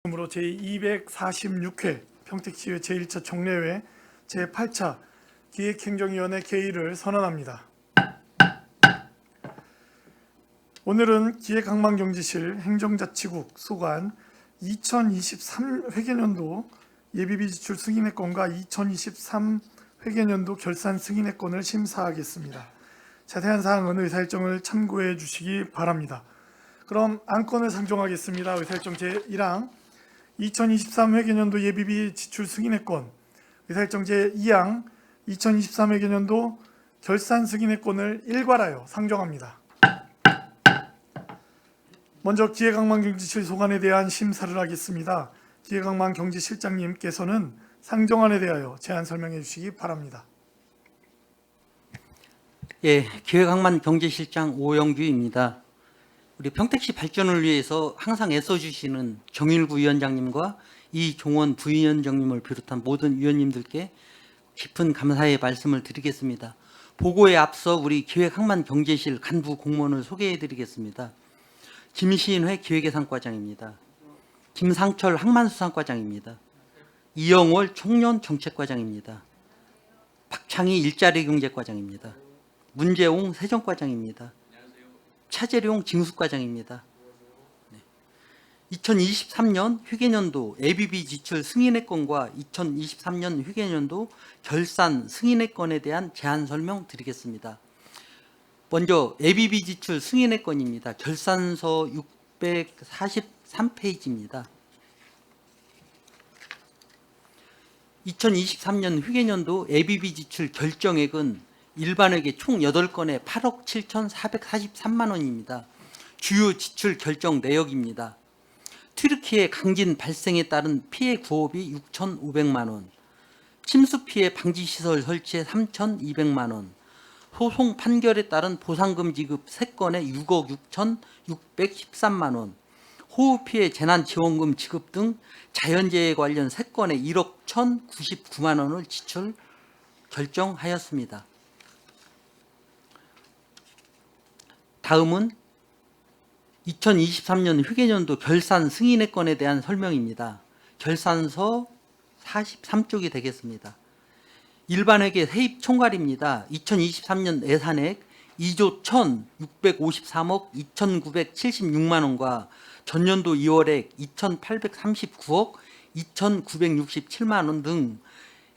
으로 제246회 평택시의회 제1차 총례회 제8차 기획행정위원회 개의를 선언합니다. 오늘은 기획항만경제실 행정자치국 소관 2023 회계년도 예비비 지출 승인의 건과 2023 회계년도 결산 승인의 건을 심사하겠습니다. 자세한 사항은 의사일정을 참고해 주시기 바랍니다. 그럼 안건을 상정하겠습니다. 의사일정 제1항 2023 회계년도 예비비 지출 승인의 건, 의사일정 제2항 2023 회계년도 결산 승인의 건을 일괄하여 상정합니다. 먼저 기획항만경제실 소관에 대한 심사를 하겠습니다. 기획항만경제실장님께서는 상정안에 대하여 제안 설명해 주시기 바랍니다. 예, 기획항만경제실장 오영규입니다. 우리 평택시 발전을 위해서 항상 애써주시는 정일구 위원장님과 이종원 부위원장님을 비롯한 모든 위원님들께 깊은 감사의 말씀을 드리겠습니다. 보고에 앞서 우리 기획항만경제실 간부 공무원을 소개해드리겠습니다. 김시인회 기획예산과장입니다. 김상철 항만수산과장입니다. 이영월 청년정책과장입니다. 박창희 일자리경제과장입니다. 문재홍 세정과장입니다. 차재룡 징수과장입니다. 2023년 회계년도 예비비 지출 승인의 건과 2023년 회계년도 결산 승인의 건에 대한 제안 설명 드리겠습니다. 먼저 예비비 지출 승인의 건입니다. 결산서 643페이지입니다. 2023년 회계년도 예비비 지출 결정액은 일반회계 총 8건에 8억 7,443만 원입니다. 주요 지출 결정 내역입니다. 튀르키예 강진 발생에 따른 피해 구호비 6,500만 원, 침수 피해 방지시설 설치에 3,200만 원, 소송 판결에 따른 보상금 지급 3건에 6억 6,613만 원, 호우 피해 재난지원금 지급 등 자연재해 관련 3건에 1억 1,099만 원을 지출 결정하였습니다. 다음은 2023년 회계년도 결산 승인의 건에 대한 설명입니다. 결산서 43쪽이 되겠습니다. 일반회계 세입 총괄입니다. 2023년 예산액 2조 1,653억 2,976만 원과 전년도 2월액 2,839억 2,967만 원 등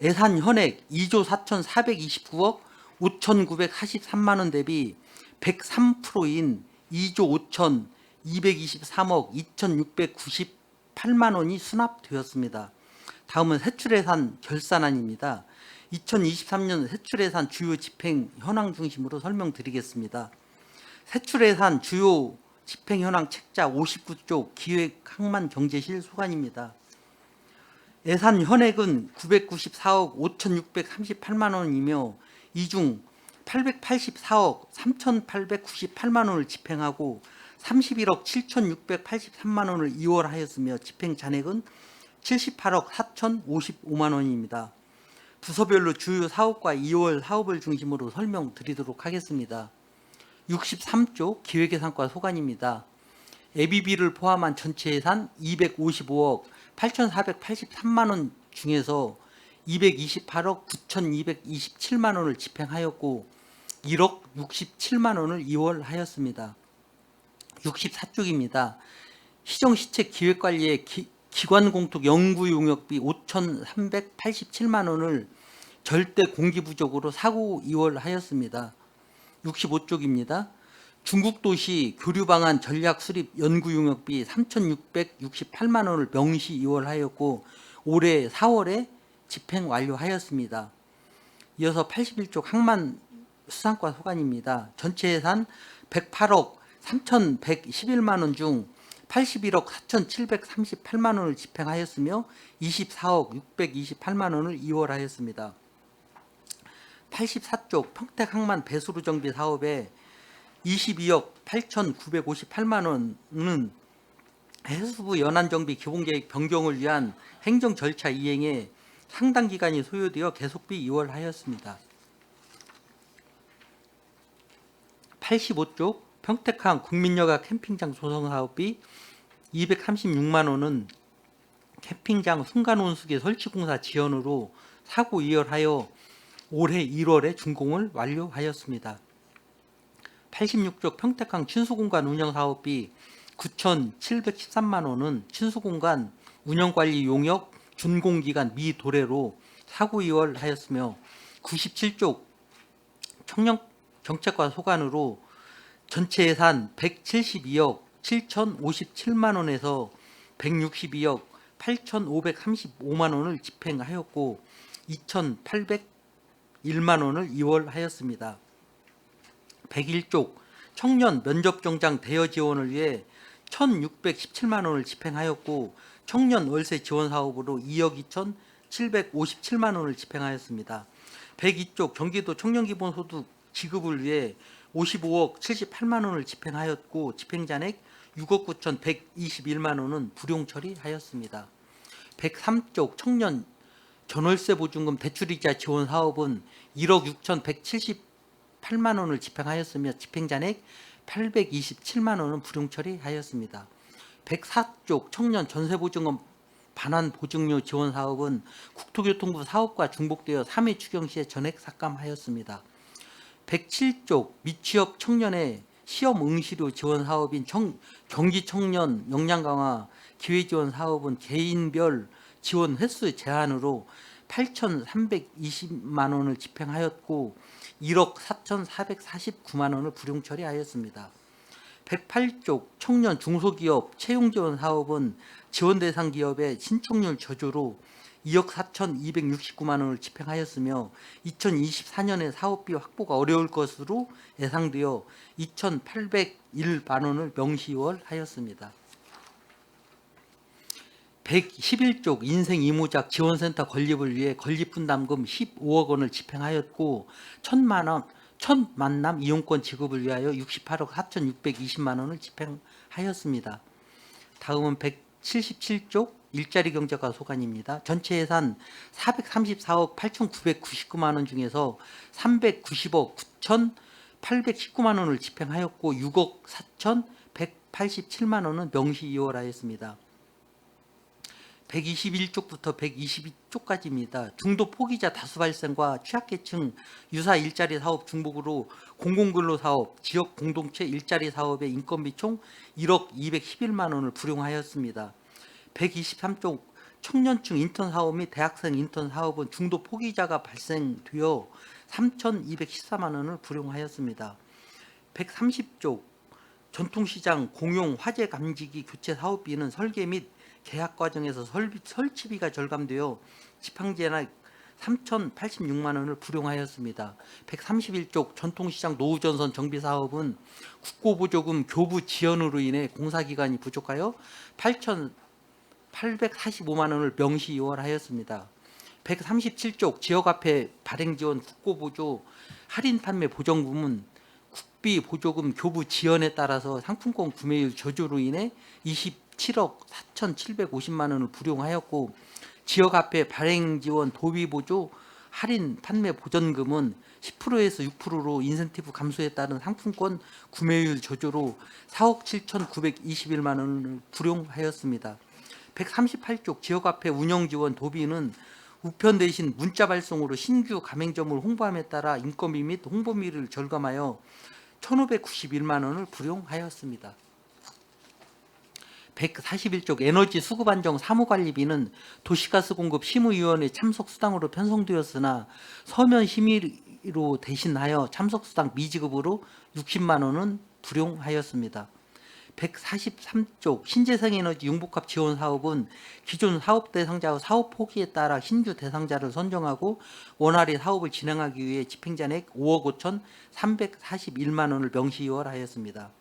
예산 현액 2조 4,429억 5,943만 원 대비 103%인 2조 5,223억 2,698만 원이 수납되었습니다. 다음은 세출예산 결산안입니다. 2023년 세출예산 주요 집행 현황 중심으로 설명드리겠습니다. 세출예산 주요 집행 현황 책자 59쪽 기획항만경제실 소관입니다. 예산 현액은 994억 5,638만 원이며 이 중 884억 3,898만 원을 집행하고 31억 7,683만 원을 이월하였으며 집행 잔액은 78억 4,055만 원입니다. 부서별로 주요 사업과 이월 사업을 중심으로 설명드리도록 하겠습니다. 63조 기획예산과 소관입니다. 예비비를 포함한 전체 예산 255억 8,483만 원 중에서 228억 9,227만 원을 집행하였고 1억 67만 원을 이월하였습니다. 64쪽입니다. 시정시책 기획관리의 기관공톡 연구용역비 5,387만 원을 절대 공기부족으로 사고 이월하였습니다. 65쪽입니다. 중국도시 교류방안 전략수립 연구용역비 3,668만 원을 명시 이월하였고 올해 4월에 집행 완료하였습니다. 이어서 81쪽 항만수산과 소관입니다. 전체 예산 108억 3,111만 원 중 81억 4,738만 원을 집행하였으며 24억 628만 원을 이월하였습니다. 84쪽 평택항만 배수로 정비 사업에 22억 8,958만 원은 해수부 연안정비 기본계획 변경을 위한 행정 절차 이행에 상당 기간이 소요되어 계속비 이월하였습니다. 85쪽 평택항 국민여가 캠핑장 조성 사업비 236만 원은 캠핑장 순간온수기 설치공사 지연으로 사고 이열하여 올해 1월에 준공을 완료하였습니다. 86쪽 평택항 친수공간 운영사업비 9,713만 원은 친수공간 운영관리 용역 준공기간 미도래로 사고 이월하였으며 97쪽 청년정책과 소관으로 전체 예산 172억 7,057만 원에서 162억 8,535만 원을 집행하였고 2,801만 원을 이월하였습니다. 101쪽 청년 면접정장 대여 지원을 위해 1,617만 원을 집행하였고 청년 월세 지원 사업으로 2억 2,757만 원을 집행하였습니다. 102쪽 경기도 청년기본소득 지급을 위해 55억 78만 원을 집행하였고 집행잔액 6억 9,121만 원은 불용 처리하였습니다. 103쪽 청년 전월세 보증금 대출이자 지원 사업은 1억 6,178만 원을 집행하였으며 집행잔액 827만 원은 불용 처리하였습니다. 104쪽 청년 전세보증금 반환 보증료 지원 사업은 국토교통부 사업과 중복되어 3회 추경 시에 전액 삭감하였습니다. 107쪽 미취업 청년의 시험 응시료 지원 사업인 경기 청년 역량 강화 기회 지원 사업은 개인별 지원 횟수 제한으로 8,320만 원을 집행하였고 1억 4,449만 원을 불용 처리하였습니다. 108쪽 청년 중소기업 채용 지원 사업은 지원 대상 기업의 신청률 저조로 2억 4,269만 원을 집행하였으며 2024년에 사업비 확보가 어려울 것으로 예상되어 2,801만 원을 명시월하였습니다. 111쪽 인생 이모작 지원센터 건립을 위해 건립분담금 15억 원을 집행하였고 첫 만남 이용권 지급을 위하여 68억 4,620만 원을 집행하였습니다. 다음은 177쪽 일자리 경제과 소관입니다. 전체 예산 434억 8,999만 원 중에서 390억 9,819만 원을 집행하였고 6억 4,187만 원은 명시 이월하였습니다. 121쪽부터 122쪽까지입니다. 중도 포기자 다수 발생과 취약계층 유사 일자리 사업 중복으로 공공근로사업, 지역 공동체 일자리 사업의 인건비 총 1억 211만 원을 불용하였습니다. 123쪽 청년층 인턴 사업 및 대학생 인턴 사업은 중도 포기자가 발생되어 3,214만 원을 불용하였습니다. 130쪽 전통시장 공용 화재 감지기 교체 사업비는 설계 및 계약 과정에서 설치비가 절감되어 집행제나 3,086만 원을 불용하였습니다. 131쪽 전통시장 노후전선 정비 사업은 국고보조금 교부 지연으로 인해 공사기간이 부족하여 8,845만 원을 명시 이월하였습니다. 137쪽 지역화폐 발행지원 국고보조 할인 판매 보정금은 국비 보조금 교부 지연에 따라서 상품권 구매율 저조로 인해 27억 4,750만 원을 불용하였고 지역화폐 발행지원 도비보조 할인 판매 보전금은 10%에서 6%로 인센티브 감소에 따른 상품권 구매율 저조로 4억 7,921만 원을 불용하였습니다. 138쪽 지역화폐 운영지원 도비는 우편 대신 문자 발송으로 신규 가맹점을 홍보함에 따라 인건비 및 홍보비를 절감하여 1,591만 원을 불용하였습니다. 141쪽 에너지 수급 안정 사무관리비는 도시가스 공급 심의위원회 참석 수당으로 편성되었으나 서면 심의로 대신하여 참석 수당 미지급으로 60만 원은 불용하였습니다. 143쪽 신재생 에너지 융복합 지원 사업은 기존 사업 대상자의 사업 포기에 따라 신규 대상자를 선정하고 원활히 사업을 진행하기 위해 집행잔액 5억 5,341만 원을 명시이월하였습니다.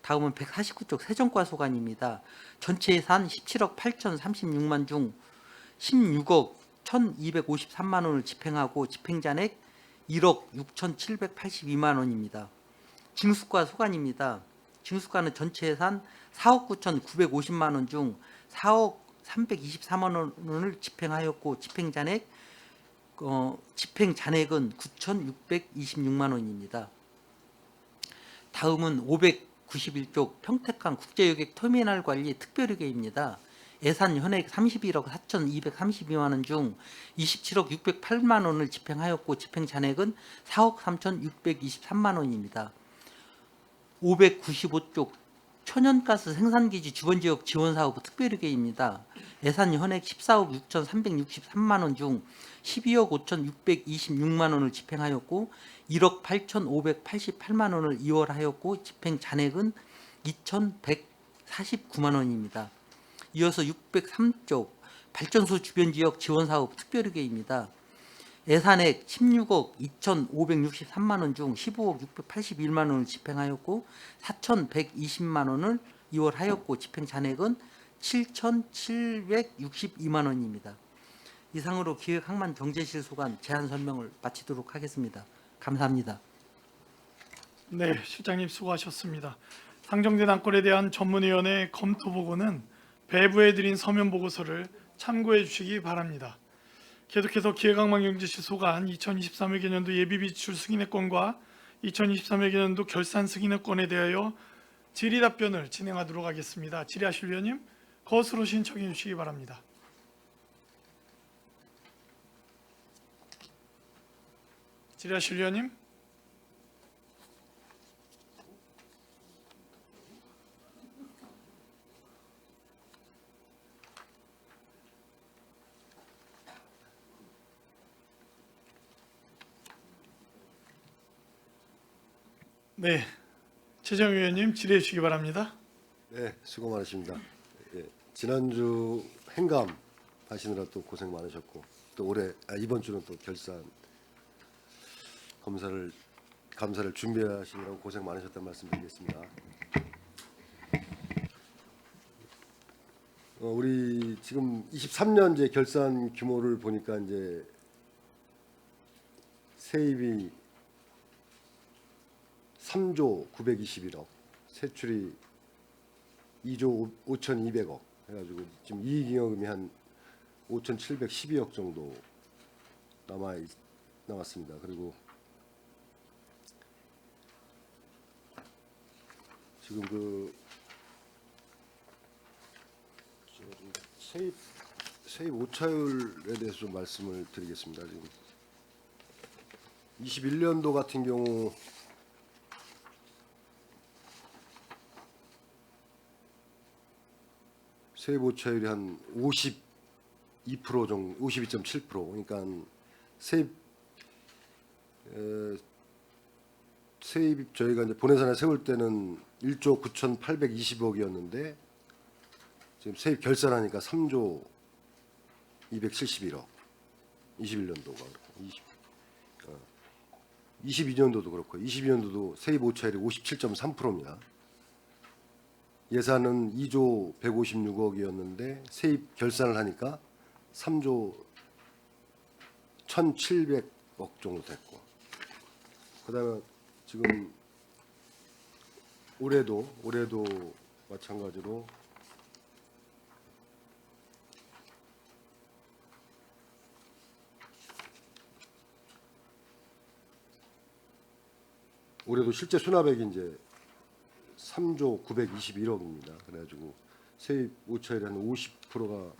다음은 149쪽 세정과 소관입니다. 전체 예산 17억 8,036만 중 16억 1,253만 원을 집행하고 집행잔액 1억 6,782만 원입니다. 징수과 소관입니다. 징수과는 전체 예산 4억 9,950만 원 중 4억 324만 원을 집행하였고 집행잔액은 9,626만 원입니다. 다음은 591쪽 평택항 국제여객 터미널 관리 특별회계입니다. 예산 현액 31억 4,232만 원 중 27억 608만 원을 집행하였고 집행 잔액은 4억 3,623만 원입니다. 595쪽 천연가스 생산기지 주변지역 지원사업 특별회계입니다. 예산 현액 14억 6,363만 원 중 12억 5,626만 원을 집행하였고 1억 8,588만 원을 이월하였고 집행 잔액은 2,149만 원입니다. 이어서 603쪽 발전소 주변지역 지원사업 특별회계입니다. 예산액 16억 2,563만 원 중 15억 681만 원을 집행하였고 4,120만 원을 이월하였고 집행 잔액은 7,762만 원입니다. 이상으로 기획항만경제실소관 제안 설명을 마치도록 하겠습니다. 감사합니다. 네, 실장님 수고하셨습니다. 상정된 안건에 대한 전문위원회 검토 보고는 배부해 드린 서면 보고서를 참고해 주시기 바랍니다. 계속해서 기획항만경제실 소관 2023회계년도 예비비 지출 승인의 건과 2023회계년도 결산 승인의 건에 대하여 질의 답변을 진행하도록 하겠습니다. 질의하실 위원님 거수로 신청해 주시기 바랍니다. 질의하실 위원님. 네, 최정 의원님 질의해 주시기 바랍니다. 네, 수고 많으십니다. 예, 지난주 행감 하시느라 또 고생 많으셨고 또 이번 주는 또 결산 감사를 준비하시느라고 고생 많으셨다는 말씀드리겠습니다. 우리 지금 23년 이제 결산 규모를 보니까 이제 세입이 3조 921억, 세출이 2조 5,200억 해가지고 지금 이익잉여금이 한 5,712억 정도 남았습니다. 그리고 지금 그 세입 오차율에 대해서 좀 말씀을 드리겠습니다. 지금 21년도 같은 경우 세입 오차율이 한 52% 정도, 52.7%. 그러니까 세입 저희가 이제 본예산에 세울 때는 1조 9,820억이었는데 지금 세입 결산하니까 3조 271억. 21년도가 22년도도 그렇고 22년도도 세입 오차율이 57.3%입니다. 예산은 2조 156억이었는데 세입 결산을 하니까 3조 1,700억 정도 됐고, 그다음에 지금 올해도 마찬가지로 올해도 실제 수납액이 이제 3조 921억입니다. 그래가지고 세입 오차율이 한 50%가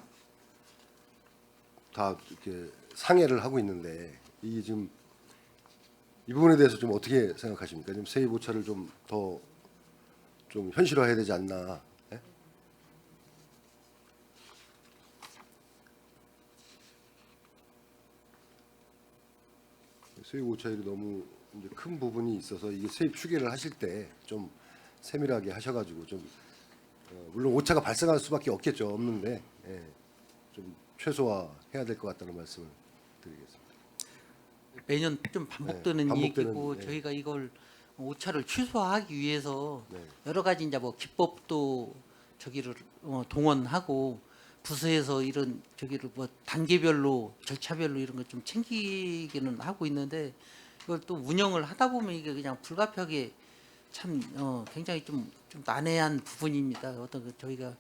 다 이렇게 상회를 하고 있는데 이게 지금 이 부분에 대해서 좀 어떻게 생각하십니까? 지금 세입 오차를 좀 더 좀 현실화해야 되지 않나? 예? 세입 오차율이 너무 이제 큰 부분이 있어서 이게 세입 추계를 하실 때 좀 세밀하게 하셔가지고 좀 물론 오차가 발생할 수밖에 없는데 좀 최소화해야 될 것 같다는 말씀을 드리겠습니다. 매년 좀 반복되는 네, 얘기고 네. 저희가 이걸 오차를 최소화하기 위해서 네. 여러 가지 이제 뭐 기법도 저기를 동원하고 부서에서 이런 저기를 뭐 단계별로 절차별로 이런 거 좀 챙기기는 하고 있는데 이걸 또 운영을 하다 보면 이게 그냥 불가피하게 참 굉장히 좀 난해한 부분입니다. 어떤 그 저희가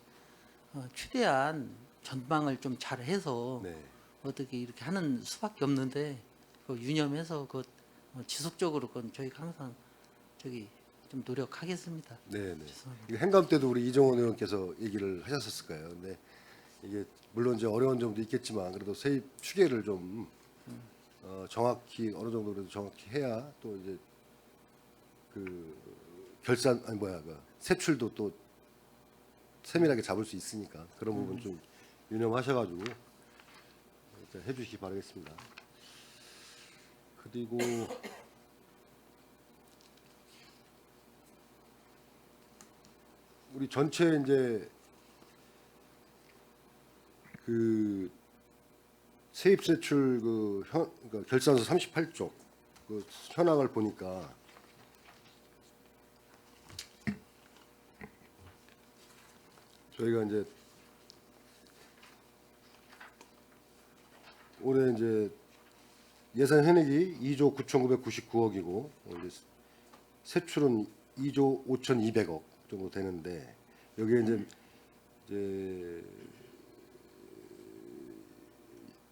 최대한 전망을 좀 잘해서 네. 어떻게 이렇게 하는 수밖에 없는데 그 유념해서 그 지속적으로 그건 저희가 항상 저기 좀 노력하겠습니다. 네. 죄송합니다. 이거 행감 때도 우리 이정원 의원께서 얘기를 하셨었을 거예요. 근데 이게 물론 이제 어려운 점도 있겠지만 그래도 세입 추계를 좀 정확히 어느 정도 그래도 정확히 해야 또 이제 그 결산 아니 뭐야 그 세출도 또 세밀하게 잡을 수 있으니까 그런 부분 좀 유념하셔가지고 일단 해주시기 바라겠습니다. 그리고 우리 전체 이제 그 세입세출 그러니까 결산서 38쪽 그 현황을 보니까 저희가 이제 올해 이제 예산 현액이 2조 9,999억이고 이제 세출은 2조 5,200억 정도 되는데 여기에 이제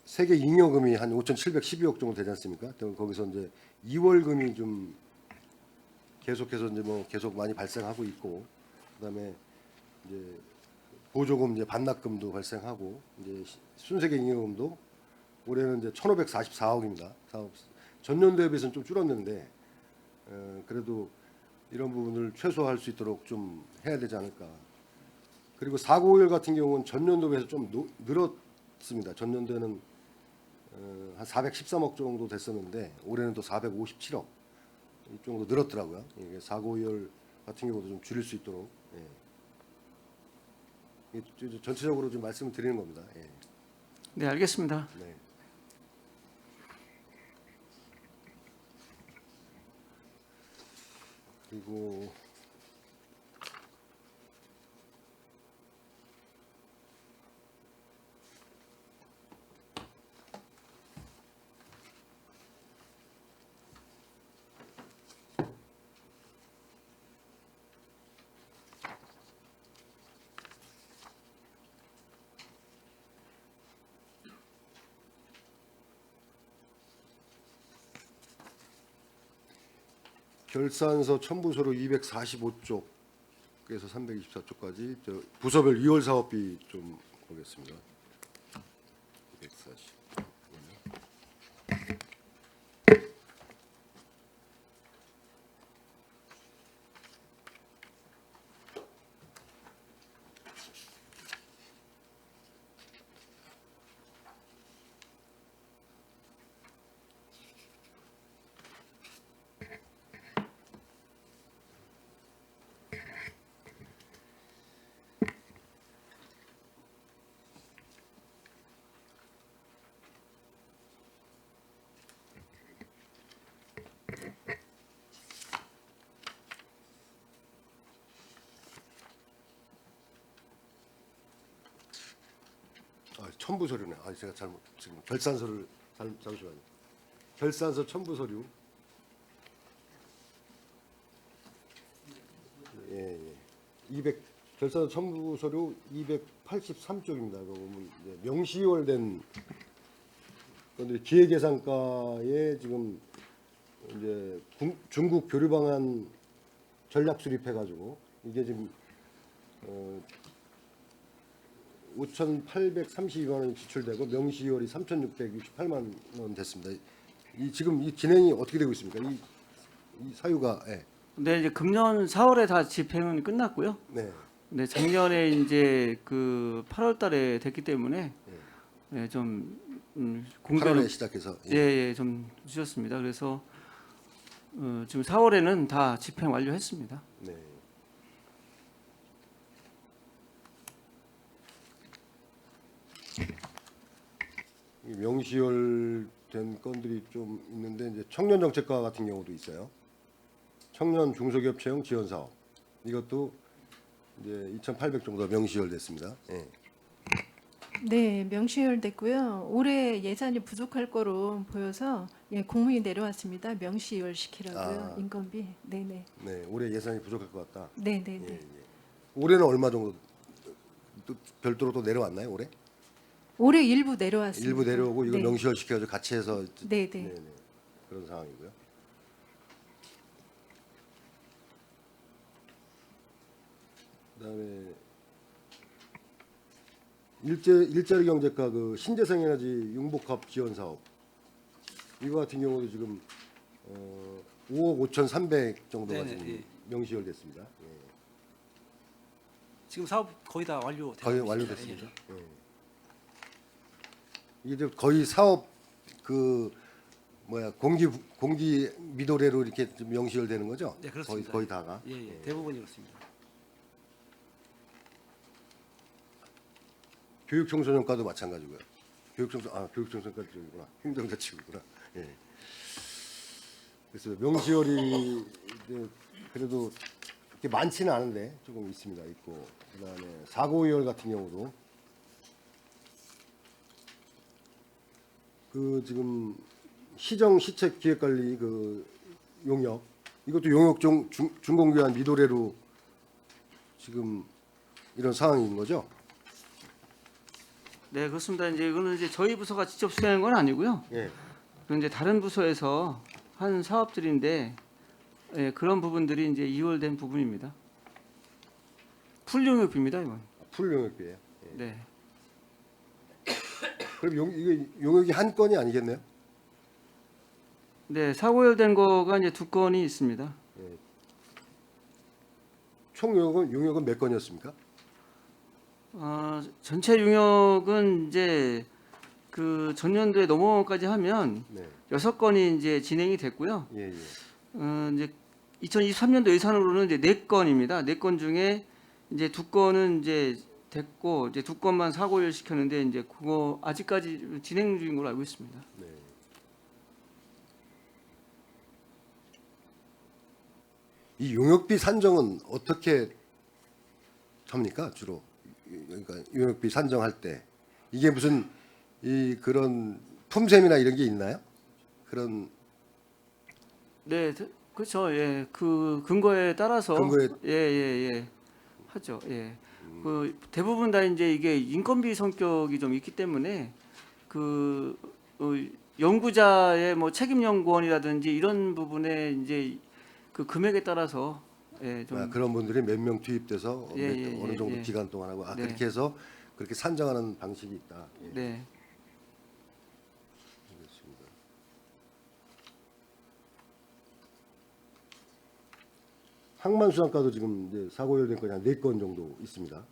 세계 잉여금이 한 5,712억 정도 되지 않습니까? 거기서 이제 2월금이 좀 계속해서 이제 뭐 계속 많이 발생하고 있고 그다음에 이제 보조금 이제 반납금도 발생하고 이제 순세계 잉여금도 올해는 이제 1,544억입니다. 전년도에 비해서는 좀 줄었는데 그래도 이런 부분을 최소화할 수 있도록 좀 해야 되지 않을까. 그리고 4951 같은 경우는 전년도에 비해서 좀 늘었습니다. 전년도에는 한 413억 정도 됐었는데 올해는 또 457억 이 정도 늘었더라고요. 이게 4951 같은 경우도 좀 줄일 수 있도록 이게 전체적으로 좀 말씀을 드리는 겁니다. 예. 네, 알겠습니다. 네. 그리고 결산서 첨부서로 245쪽에서 324쪽까지 부서별 2월 사업비 좀 보겠습니다. 240. 첨부 서류네. 제가 잘못 지금 결산서를 잠시만요. 결산서 첨부 서류. 예. 200 결산서 첨부 서류 283쪽입니다. 이거 보면 이제 명시월된 건데 기획예산과에 지금 이제 중국 교류 방안 전략 수립해 가지고 이게 지금 5,832만 원이 지출되고 명시월이 3,668만 원 됐습니다. 지금 이 진행이 어떻게 되고 있습니까? 이 사유가 네, 이제 금년 4월에 다 집행은 끝났고요. 네. 네, 작년에 이제 그 8월달에 됐기 때문에 네, 좀 공개를 8월에 시작해서 예, 좀 주셨습니다. 그래서 지금 4월에는 다 집행 완료했습니다. 네. 이 명시월 된 건들이 좀 있는데 이제 청년 정책과 같은 경우도 있어요. 청년 중소기업 채용 지원 사업 이것도 이제 2,800 정도 명시월 됐습니다. 예. 네, 명시열됐고요. 올해 예산이 부족할 거로 보여서 공문이 내려왔습니다. 명시열 시키라고요. 인건비. 네네. 네, 올해 예산이 부족할 것 같다. 네네네. 예, 예. 올해는 얼마 정도 또 별도로 또 내려왔나요? 올해? 올해 일부 내려왔습니다. 일부 내려오고 이거 네. 명시월 시켜가지고 같이 해서 네네. 네네. 그런 상황이고요. 그다음에 일자리 경제과 그 신재생 에너지 융복합 지원 사업 이거 같은 경우도 지금 5억 5,300 정도가 네네, 지금 예. 명시열됐습니다. 예. 지금 사업 거의 다 완료되고 거의 있습니다. 완료됐습니다. 예. 이게 이제 거의 사업 그 공기 미도래로 이렇게 좀 명시열되는 거죠? 네, 그렇습니다. 거의 다가. 예, 예. 대부분이 그렇습니다. 교육청소년과도 마찬가지고요. 교육청소년과 쪽이구나. 행정자치구나. 예. 그래서 명시열이 이제 그래도 그렇게 많지는 않은데 조금 있습니다. 있고 그다음에 사고이열 같은 경우도 그 지금 시정 시책 기획관리 그 용역 이것도 용역 준공기한 미도래로 지금 이런 상황인 거죠? 네, 그렇습니다. 이제 이거는 이제 저희 부서가 직접 수행한 건 아니고요. 예. 그건 이제 다른 부서에서 한 사업들인데 예, 그런 부분들이 이제 이월된 부분입니다. 풀 용역비입니다, 이건. 풀 용역비예요. 네. 그럼 이게 용역이 한 건이 아니겠네요? 네, 사고열된 거가 이제 2건이 있습니다. 총 용역은 몇 건이었습니까? 전체 용역은 이제 그 전년도에 넘어까지 하면 네. 6건이 이제 진행이 됐고요. 예, 예. 이제 2023년도 예산으로는 이제 4건입니다. 4건 중에 이제 2건은 이제 됐고 이제 2건만 사고를 시켰는데 이제 그거 아직까지 진행 중인 걸로 알고 있습니다. 네. 이 용역비 산정은 어떻게 합니까? 주로 그러니까 용역비 산정할 때 이게 무슨 그런 품셈이나 이런 게 있나요? 그런 네, 그렇죠. 예, 그 근거에 따라서 예, 하죠. 예, 그 대부분 다 이제 이게 인건비 성격이 좀 있기 때문에 그 연구자의 뭐 책임 연구원이라든지 이런 부분에 이제 그 금액에 따라서 좀 그런 분들이 몇 명 투입돼서 어느 정도 예. 기간 동안 하고 네. 그렇게 해서 그렇게 산정하는 방식이 있다. 예. 네. 알겠습니다. 항만수산과도 지금 이제 사고열된 건이 한 4건 정도 있습니다.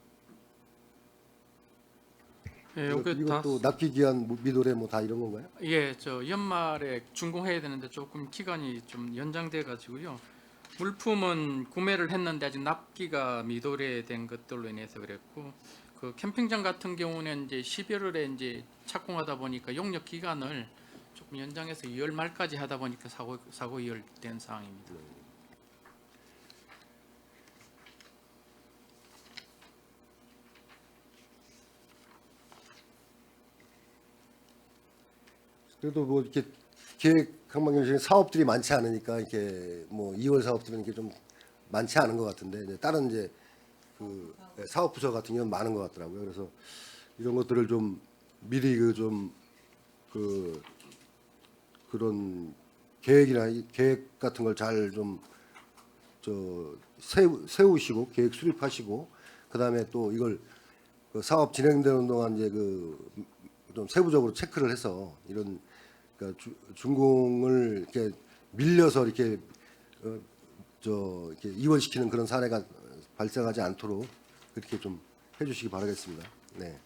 예, 여기 다 이것도 납기 기한 미도래 뭐 다 이런 건가요? 예, 저 연말에 준공해야 되는데 조금 기간이 좀 연장돼 가지고요. 물품은 구매를 했는데 아직 납기가 미도래된 것들로 인해서 그랬고, 그 캠핑장 같은 경우는 이제 12월에 이제 착공하다 보니까 용역 기간을 조금 연장해서 2월 말까지 하다 보니까 사고 이열된 상황입니다. 그래도 뭐 이렇게 계획 항만경제적인 사업들이 많지 않으니까 이렇게 뭐 2월 사업들은 이렇게 좀 많지 않은 것 같은데 이제 다른 이제 그 사업 부서 같은 경우는 많은 것 같더라고요. 그래서 이런 것들을 좀 미리 그런 계획이나 계획 같은 걸 잘 좀 세우시고 계획 수립하시고 그다음에 또 이걸 그 사업 진행되는 동안 이제 좀 세부적으로 체크를 해서 이런 그러니까 준공을 이렇게 밀려서 이렇게 이렇게 이월시키는 그런 사례가 발생하지 않도록 그렇게 좀 해주시기 바라겠습니다. 네.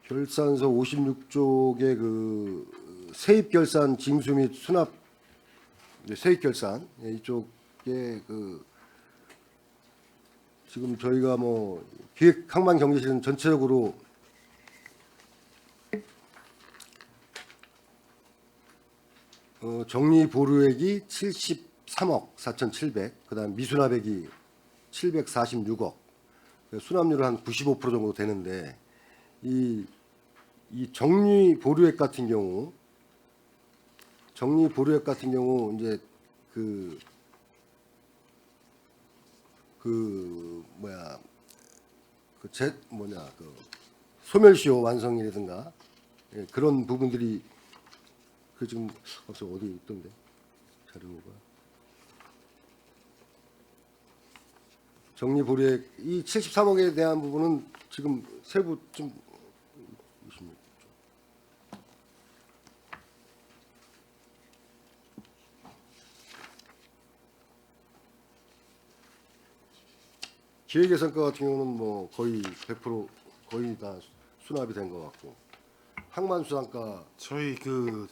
결산서 56쪽에 그 세입 결산 징수 및 수납 세입 결산 이쪽에 지금 저희가 뭐 기획 항만 경제실은 전체적으로 정리 보류액이 73억 4,700, 그다음 미수납액이 746억, 수납률은 한 95% 정도 되는데 이 정리 보류액 같은 경우 이제 그 소멸시효 완성이라든가 예, 그런 부분들이 그 지금 어디 있던데 자료가 정리보류액 이 73억에 대한 부분은 지금 세부 좀 보시면 기획예산과 같은 경우는 뭐 거의 100% 거의 다 수납이 된 것 같고 항만수산과 저희 그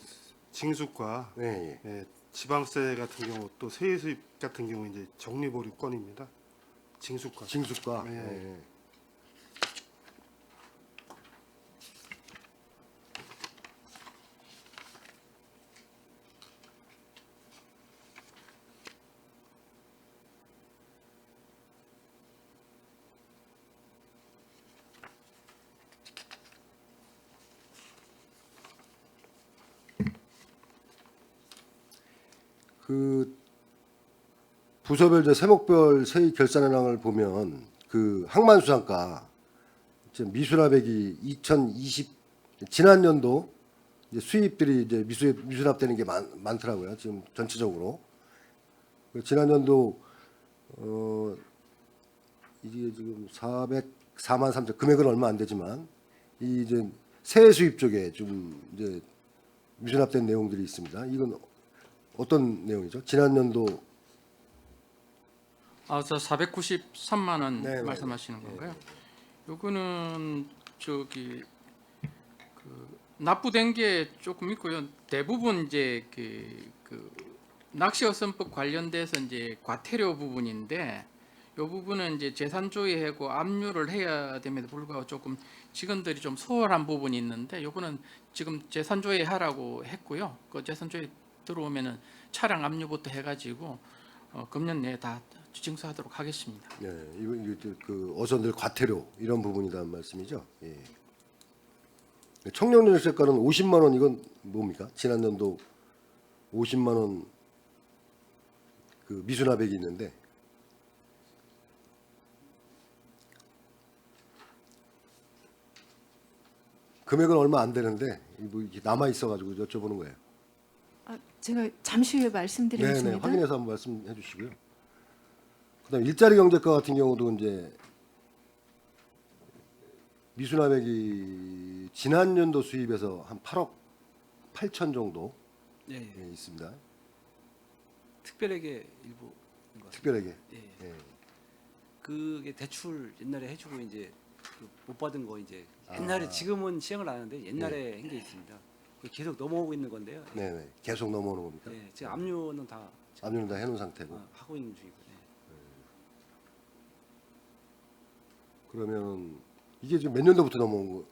징수과 네, 예. 예, 지방세 같은 경우 또 세액 수입 같은 경우 이제 적립보류 건입니다. 징수과. 징수과 네. 예. 그 부서별 이제 세목별 세입 결산 현황을 보면 그 항만수산과 이제 미수납액이 2020 지난 연도 이제 수입들이 이제 미수납되는 게 많더라고요. 지금 전체적으로 지난 연도 이게 지금 404만 3천 금액은 얼마 안 되지만 이 이제 세액 수입 쪽에 좀 이제 미수납된 내용들이 있습니다. 이건 어떤 내용이죠? 지난 연도 저 493만 원 네, 네, 말씀하시는 건가요? 요거는 저기 그 납부된 게 조금 있고요. 대부분 이제 그 낚시어선법 관련돼서 이제 과태료 부분인데 요 부분은 이제 재산조회하고 압류를 해야 됨에도 불구하고 조금 직원들이 좀 소홀한 부분이 있는데 요거는 지금 재산조회 하라고 했고요. 그 재산조회 들어오면은 차량 압류부터 해가지고 금년 내에 다 징수하도록 하겠습니다. 네, 이거 그 어선들 과태료 이런 부분이라는 말씀이죠. 예. 청량전세가는 50만 원 이건 뭡니까? 지난 연도 50만 원 그 미수납액이 있는데 금액은 얼마 안 되는데 뭐 이렇게 남아 있어가지고 여쭤보는 거예요. 제가 잠시 후에 네, 말씀드리겠습니다. 네, 확인해서 한번 말씀해 주시고요. 그다음 일자리 경제과 같은 경우도 이제 미수납액이 지난 연도 수입에서 한 8억 8천 정도 예, 예. 예, 있습니다. 특별하게 일부 특별하게. 예. 예. 그게 대출 옛날에 해주고 이제 그못 받은 거 이제 옛날에 지금은 시행을 안 하는데 옛날에 한 게 있습니다. 그게 계속 넘어오고 있는 건데요. 네, 네. 계속 넘어오는 겁니까? 예, 지금 압류는 다 압류는 다 해놓은 상태고. 하고 있는 중이고. 예. 그러면 이게 지금 몇 년도부터 넘어온 거?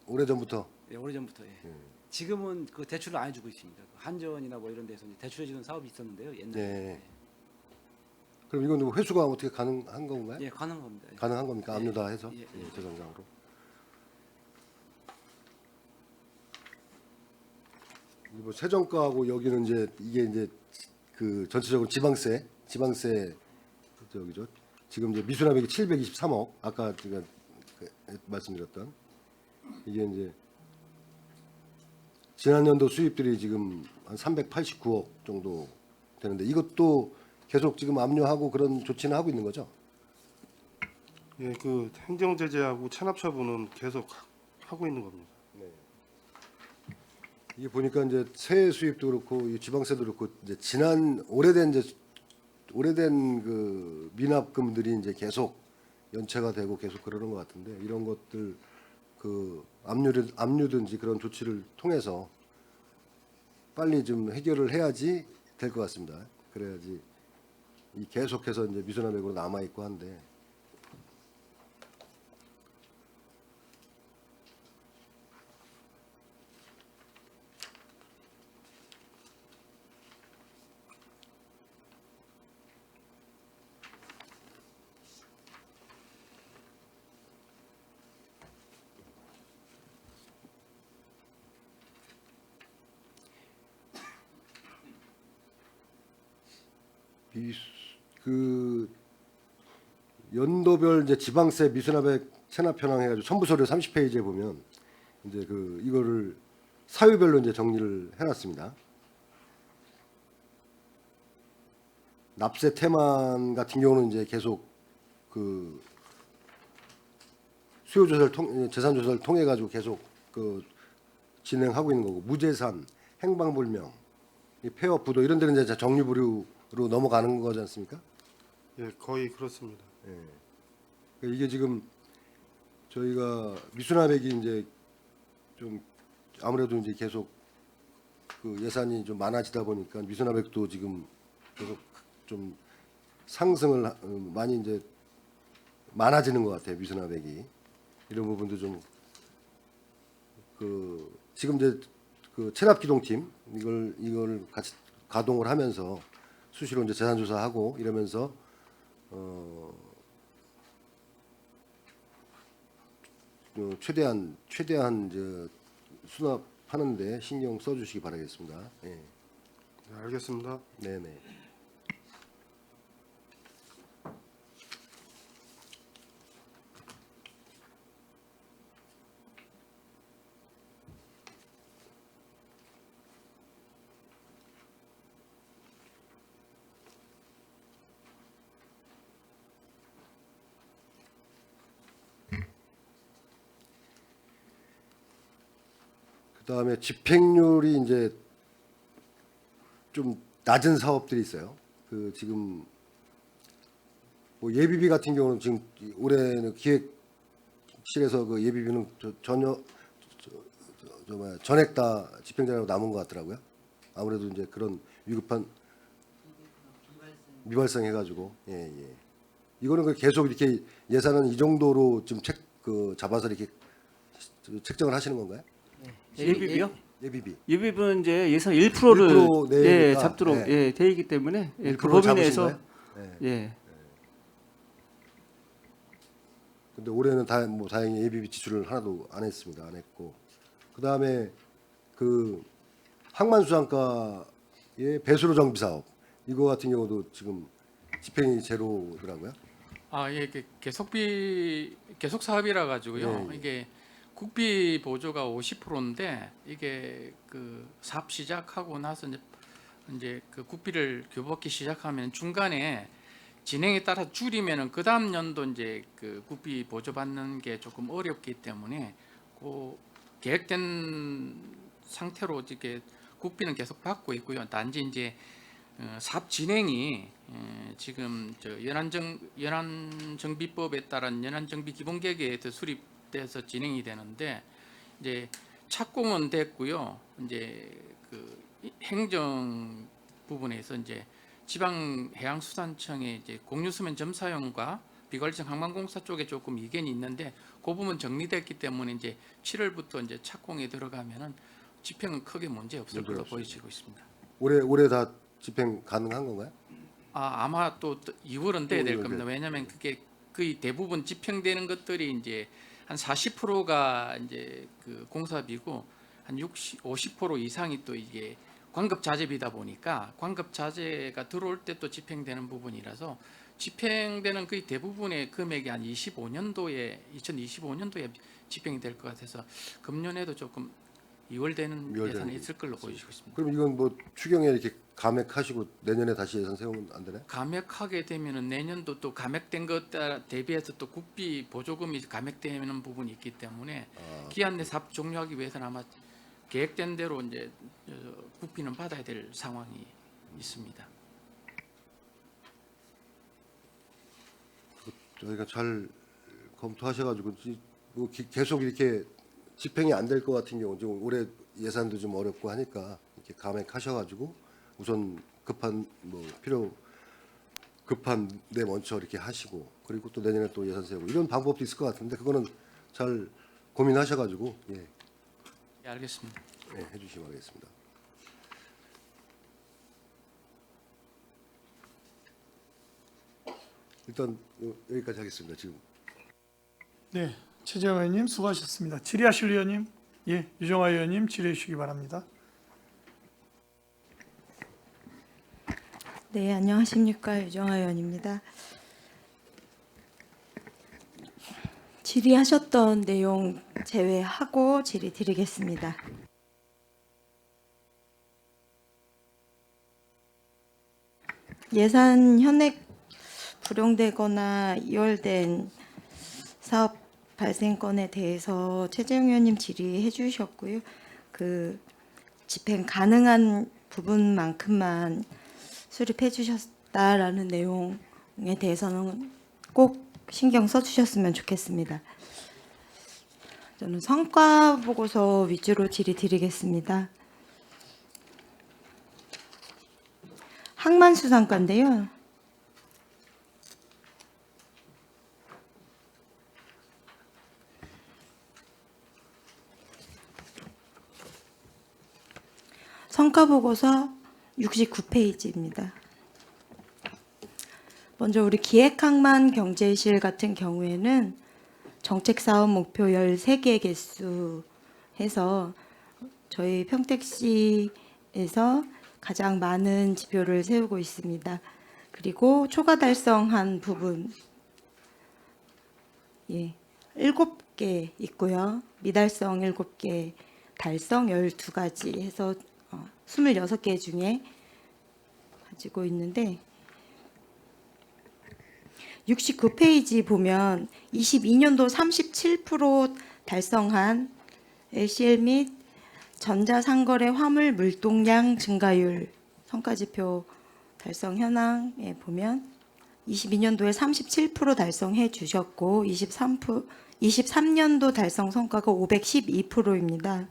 오래 전부터. 예, 오래전부터 예. 지금은 그 대출을 안 해주고 있습니다. 그 한전이나 뭐 이런 데서 이제 대출해주는 사업이 있었는데요. 옛날에. 네. 그럼 이건 뭐 회수가 어떻게 가능한 건가요? 예, 가능한 겁니다. 예. 가능한 겁니까? 압류 다 해서 예, 예. 재정상으로. 뭐 세정가하고 여기는 이제 이게 이제 그 전체적으로 지방세 저기죠. 지금 이제 미수납액이 723억 아까 제가 말씀드렸던 이게 이제 지난 연도 수입들이 지금 한 389억 정도 되는데 이것도 계속 지금 압류하고 그런 조치는 하고 있는 거죠? 예, 그 행정 제재하고 체납 처분은 계속 하고 있는 겁니다. 이게 보니까 이제 세액 수입도 그렇고 이 지방세도 그렇고 이제 지난 오래된 그 미납금들이 이제 계속 연체가 되고 계속 그러는 것 같은데 이런 것들 그 압류든지 그런 조치를 통해서 빨리 좀 해결을 해야지 될 것 같습니다. 그래야지 이 계속해서 이제 미수납액으로 남아 있고 한데. 그 연도별 이제 지방세 미수납액 체납 현황 해가지고 첨부서류 30페이지에 보면 이제 그 이거를 사유별로 이제 정리를 해놨습니다. 납세 태만 같은 경우는 이제 계속 그 수요 조사를 재산 조사를 통해 가지고 계속 그 진행하고 있는 거고, 무재산, 행방불명, 이 폐업 부도 이런 데는 이제 정리부류로 넘어가는 거지 않습니까? 예, 거의 그렇습니다. 그러니까 이게 지금 저희가 미수납액이 이제 좀 아무래도 이제 계속 그 예산이 좀 많아지다 보니까 미수납액도 지금 계속 좀 상승을 많이 이제 많아지는 것 같아요. 미수납액이 이런 부분도 좀 그 지금 이제 그 체납기동팀 이걸 같이 가동을 하면서 수시로 이제 재산 조사하고 이러면서 최대한 이제 수납하는데 신경 써주시기 바라겠습니다. 예. 네, 알겠습니다. 네네. 그다음에 집행률이 이제 좀 낮은 사업들이 있어요. 그 지금 뭐 예비비 같은 경우는 지금 올해는 기획실에서 그 예비비는 전액 다 집행자료가 남은 것 같더라고요. 아무래도 이제 그런 위급한 미발생 해가지고 예. 이거는 그 계속 이렇게 예산은 이 정도로 지금 잡아서 이렇게 책정을 하시는 건가요? 예비비요? 예비비. 예비비는 이제 예산 1%를 1% 내니까, 예, 잡도록 네. 예, 돼 있기 때문에 예, 그 1% 범위 잡으신 내에서 거예요? 네. 예. 근데 올해는 다행히 예비비 지출을 하나도 안 했습니다. 안 했고. 그다음에 그 항만수산가의 배수로 정비 사업 이거 같은 경우도 지금 집행이 제로더라고요. 아, 예, 이게 계속 사업이라 가지고요. 예. 이게 국비 보조가 50%인데 이게 그 사업 시작하고 나서 이제 그 국비를 교부받기 시작하면 중간에 진행에 따라 줄이면은 그 다음 연도 이제 그 국비 보조 받는 게 조금 어렵기 때문에 그 계획된 상태로 이렇게 국비는 계속 받고 있고요. 단지 이제 사업 진행이 지금 연안정비법에 따른 연안정비 기본계획에 의해서 수립돼서 진행이 되는데 이제 착공은 됐고요. 이제 그 행정 부분에서 이제 지방해양수산청의 이제 공유수면 점사용과 비관리청 항만공사 쪽에 조금 이견이 있는데 그 부분 정리됐기 때문에 이제 7월부터 이제 착공에 들어가면은 집행은 크게 문제 없을 걸로 보여지고 있습니다. 올해 다 집행 가능한 건가요? 아마 또 2월은 돼야 될 2월은 겁니다. 왜냐하면 그게 거의 대부분 집행되는 것들이 이제 한 40%가 이제 그 공사비고 한 50% 이상이 또 이게 관급 자재비다 보니까 관급 자재가 들어올 때 또 집행되는 부분이라서 집행되는 거의 대부분의 금액이 한 2025년도에 집행이 될 것 같아서 금년에도 조금 2월 되는 2월 예산이 되는 있을 걸로 보여지고 있습니다. 그럼 이건 뭐 추경에 이렇게 감액하시고 내년에 다시 예산 세우면 안 되나요? 감액하게 되면은 내년도 또 감액된 것 대비해서 또 국비 보조금이 감액되는 부분이 있기 때문에 기한 내 사업 종료하기 위해서는 아마 계획된 대로 이제 국비는 받아야 될 상황이 있습니다. 저희가 잘 검토하셔가지고 뭐 계속 이렇게 집행이 안 될 것 같은 경우 좀 올해 예산도 좀 어렵고 하니까 이렇게 감액하셔가지고 우선 급한 데 먼저 이렇게 하시고 그리고 또 내년에 또 예산 세우고 이런 방법도 있을 것 같은데 그거는 잘 고민하셔가지고 예, 알겠습니다. 해주시기 바라겠습니다. 일단 여기까지 하겠습니다. 지금. 네, 최재형 의원님 수고하셨습니다. 질의하실 의원님, 유정화 의원님 질의해 주시기 바랍니다. 네, 안녕하십니까. 유정아 의원입니다. 질의하셨던 내용 제외하고 질의 드리겠습니다. 예산 현액 불용되거나 이월된 사업 발생 건에 대해서 최재형 의원님 질의해 주셨고요. 그 집행 가능한 부분만큼만 수립해 주셨다라는 내용에 대해서는 꼭 신경 써 주셨으면 좋겠습니다. 저는 성과 보고서 위주로 질의 드리겠습니다. 항만수산과인데요. 성과 보고서 69페이지입니다. 먼저 우리 기획항만 경제실 같은 경우에는 정책사업 목표 13개 개수 해서 저희 평택시에서 가장 많은 지표를 세우고 있습니다. 그리고 초과 달성한 부분 7개 있고요. 미달성 7개, 달성 12가지 해서 26개 중에 가지고 있는데 69페이지 보면 22년도 37% 달성한 LCL 및 전자상거래 화물 물동량 증가율 성과지표 달성 현황에 보면 22년도에 37% 달성해 주셨고 23년도 달성 성과가 512%입니다.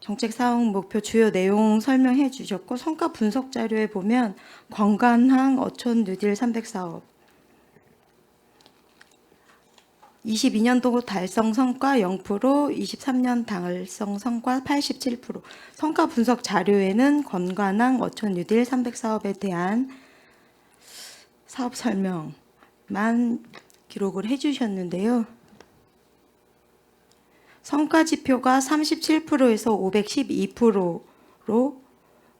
정책 사업 목표 주요 내용 설명해 주셨고 성과 분석 자료에 보면 관광항 어촌 뉴딜 300사업 22년도 달성 성과 0%, 23년 달성 성과 87%. 성과 분석 자료에는 관광항 어촌 뉴딜 300사업에 대한 사업 설명만 기록을 해 주셨는데요. 성과 지표가 37%에서 512%로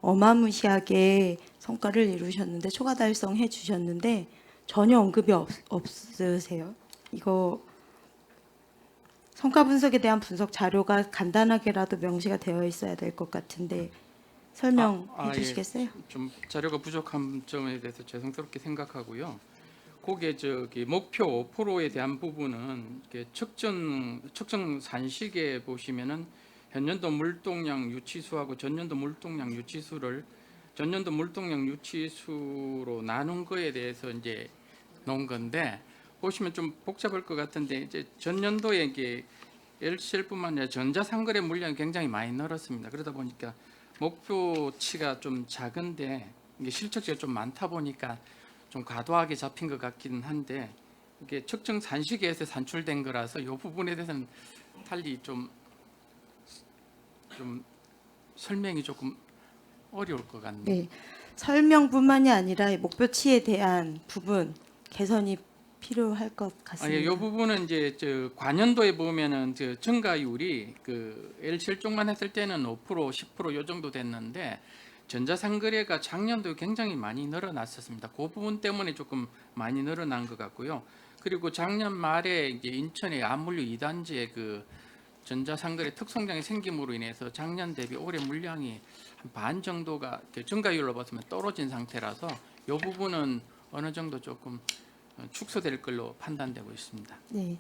어마무시하게 성과를 이루셨는데 초과 달성해 주셨는데 전혀 언급이 없으세요. 이거 성과 분석에 대한 분석 자료가 간단하게라도 명시가 되어 있어야 될 것 같은데 설명해 주시겠어요? 좀 자료가 부족한 점에 대해서 죄송스럽게 생각하고요. 거기에 목표 5%에 대한 부분은 이렇게 측정 산식에 보시면은 현년도 물동량 유치수하고 전년도 물동량 유치수를 전년도 물동량 유치수로 나눈 거에 대해서 이제 놓은 건데 보시면 좀 복잡할 것 같은데 이제 전년도에 이게 LCL뿐만 아니라 전자상거래 물량이 굉장히 많이 늘었습니다. 그러다 보니까 목표치가 좀 작은데 이게 실적지가 좀 많다 보니까 좀 과도하게 잡힌 것 같기는 한데 이게 측정 산식에서 산출된 거라서 이 부분에 대해서는 달리 좀 설명이 조금 어려울 것 같네요. 네. 설명뿐만이 아니라 목표치에 대한 부분 개선이 필요할 것 같습니다. 이 부분은 이제 관연도에 보면은 증가율이 LCL 쪽만 했을 때는 5%, 10% 요 정도 됐는데 전자상거래가 작년도에 굉장히 많이 늘어났었습니다. 그 부분 때문에 조금 많이 늘어난 것 같고요. 그리고 작년 말에 이제 인천의 암물류 2단지에 전자상거래 특성장이 생김으로 인해서 작년 대비 올해 물량이 한 반 정도가 증가율로 봤으면 떨어진 상태라서 이 부분은 어느 정도 조금 축소될 걸로 판단되고 있습니다. 네.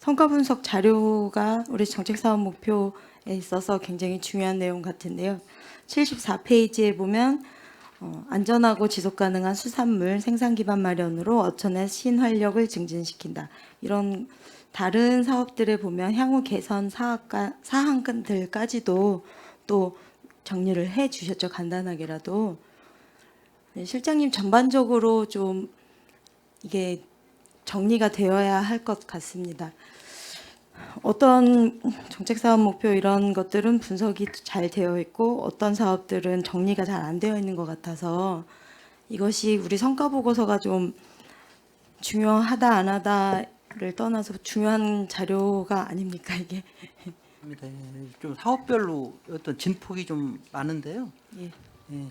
성과 분석 자료가 우리 정책 사업 목표에 있어서 굉장히 중요한 내용 같은데요. 74페이지에 보면 안전하고 지속 가능한 수산물 생산 기반 마련으로 어촌의 신활력을 증진시킨다. 이런 다른 사업들에 보면 향후 개선 사항들까지도 또 정리를 해 주셨죠. 간단하게라도. 네, 실장님 전반적으로 좀 이게 정리가 되어야 할 것 같습니다. 어떤 정책 사업 목표 이런 것들은 분석이 잘 되어 있고 어떤 사업들은 정리가 잘 안 되어 있는 것 같아서 이것이 우리 성과 보고서가 좀 중요하다 안 하다를 떠나서 중요한 자료가 아닙니까 이게? 좀 사업별로 어떤 진폭이 좀 많은데요. 예.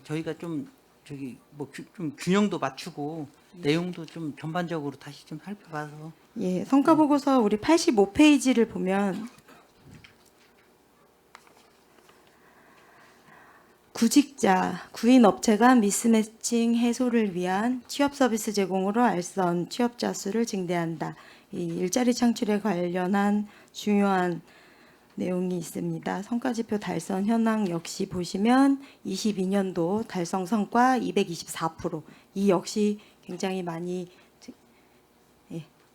저희가 좀 저기 뭐 좀 균형도 맞추고 내용도 좀 전반적으로 다시 좀 살펴봐서 예, 성과 보고서 우리 85페이지를 보면 구직자, 구인 업체가 미스매칭 해소를 위한 취업 서비스 제공으로 알선 취업자 수를 증대한다. 이 일자리 창출에 관련한 중요한 내용이 있습니다. 성과지표 달성 현황 역시 보시면 22년도 달성 성과 224%. 이 역시 굉장히 많이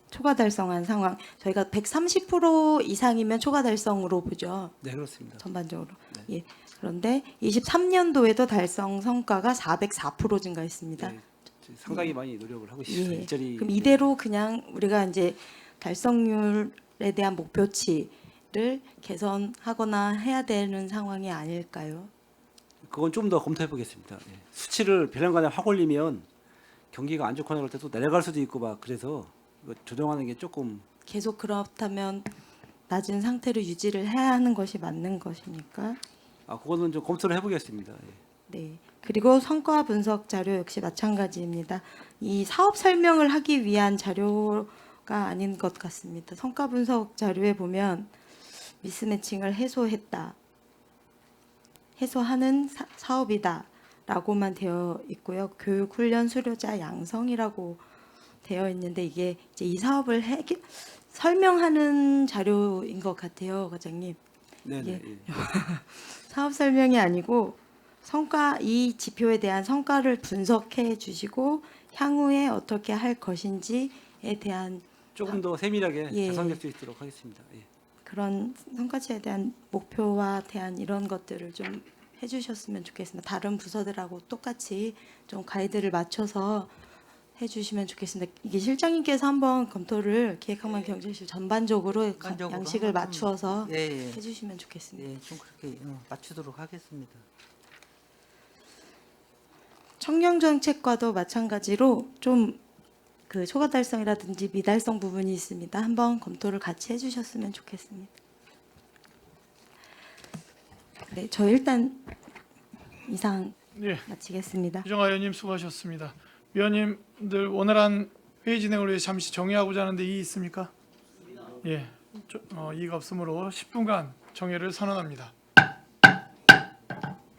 초과 달성한 상황. 저희가 130% 이상이면 초과 달성으로 보죠. 네, 그렇습니다. 전반적으로. 예. 그런데 23년도에도 달성 성과가 404% 증가했습니다. 네, 상당히 많이 노력을 하고 있습니다. 예. 일자리 그럼 이대로 그냥 우리가 이제 달성률에 대한 목표치를 개선하거나 해야 되는 상황이 아닐까요? 그건 좀 더 검토해 보겠습니다. 예. 수치를 별량간에 확 올리면 경기가 안 좋거나 그럴 때 또 내려갈 수도 있고 막 그래서 이거 조정하는 게 조금 계속 그렇다면 낮은 상태로 유지를 해야 하는 것이 맞는 것입니까? 그거는 좀 검토를 해보겠습니다. 예. 네. 그리고 성과 분석 자료 역시 마찬가지입니다. 이 사업 설명을 하기 위한 자료가 아닌 것 같습니다. 성과 분석 자료에 보면 미스매칭을 해소했다. 해소하는 사업이다라고만 되어 있고요. 교육 훈련 수료자 양성이라고 되어 있는데 이게 이제 이 사업을 설명하는 자료인 것 같아요, 과장님. 네, 네. 예. 예. 사업 설명이 아니고 성과 이 지표에 대한 성과를 분석해 주시고 향후에 어떻게 할 것인지에 대한 조금 더 세밀하게 예. 개선될 수 있도록 하겠습니다. 예. 그런 성과치에 대한 목표와 대한 이런 것들을 좀 해주셨으면 좋겠습니다. 다른 부서들하고 똑같이 좀 가이드를 맞춰서 해주시면 좋겠습니다. 이게 실장님께서 한번 검토를 기획학만 경제실 전반적으로 양식을 한번 맞추어서 예, 해주시면 좋겠습니다. 예, 좀 그렇게 맞추도록 하겠습니다. 청년 정책과도 마찬가지로 좀 그 초과 달성이라든지 미달성 부분이 있습니다. 한번 검토를 같이 해주셨으면 좋겠습니다. 네, 저 일단 이상 예, 마치겠습니다. 유정아 의원님 수고하셨습니다. 위원님들 원활한 회의 진행을 위해 잠시 정의하고자 하는데 이의 있습니까? 예, 이의가 없으므로 10분간 정회를 선언합니다.